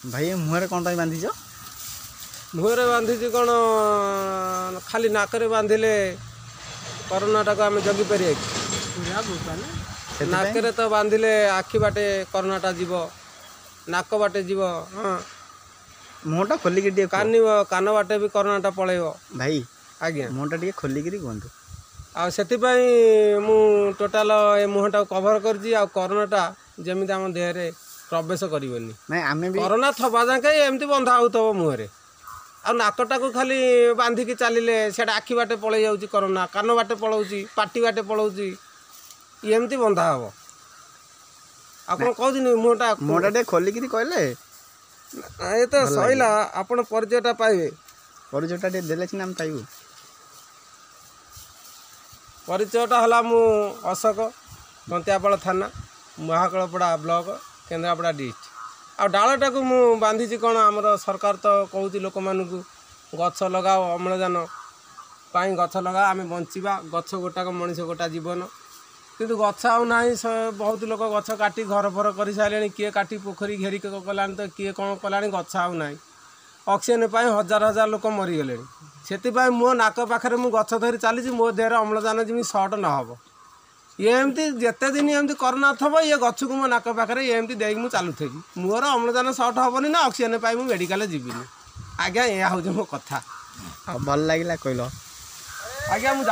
भाई मुहर कौन टाइम बांधीच मुहरे बांधीची कौन खाली नाकरे बांधिले कोरोना टाक आम जगी पार नाकरे तो बांधिले आखि बाटे कोरोनाटा जीव नाक बाटे जीव हाँ मुहटा खोलिक कान बाटे भी कोरोनाटा पलैब भाई आज्ञा मुहटा टे खोलिक कहतु आ मु टोटाल ए मुहटा कभर करछि आ कोरोनाटा जमी आम देहरे प्रवेश करबनी नहीं आमे भी कोरोना थबा जाके एमती बंधा होतब मुहरे आ नाकटा को खाली बांधिकी चलिले से आखि बाटे पलि जाऊँगी कोरोना कान बाटे पलाऊँगी पाटी बाटे पलाऊँगी एमती बंधा हम आप कहते मुहटा टे खोलिक कहले ये तो सैला आपण परिचयटा पाइबे परिचयटा टे देले सिना हम पाइबू परिचयटा हला मु अशोक दंतियापाड़ थाना महाकलपड़ा ब्लॉक केन्द्रापड़ा डिस्ट्रिक्ट आ डालटा को मु बांधीची कौन आमर सरकार तो कहूँ लोक मानू गछ लगाओ अम्लजान पाई गछ लगाओ आम बंचा गछ गोटाक मनीष गोटा जीवन किंतु गछ आउ ना बहुत लोग गछ काटी घर फर कर सारे किए काटी पोखरी घेरी कला तो किए कौन कला गछ आउ ना ऑक्सीजन पाई हजार हजार लोक मरीगले से मो नाक पाखे मु गछ धरी चली मो देहर अम्लजान जमी सर्ट नहब एमती जिते दिन एमती कोरोना थब ये गछ को मो नाक पाखे एमती देख मुझे चलुथी मोर अम्लजान सर्ट हेनी ना ऑक्सीजन पाई मुझे मेडिकल जीविनी आज्ञा यह हूँ मो कथा भल लगे कहल आज्ञा मुझे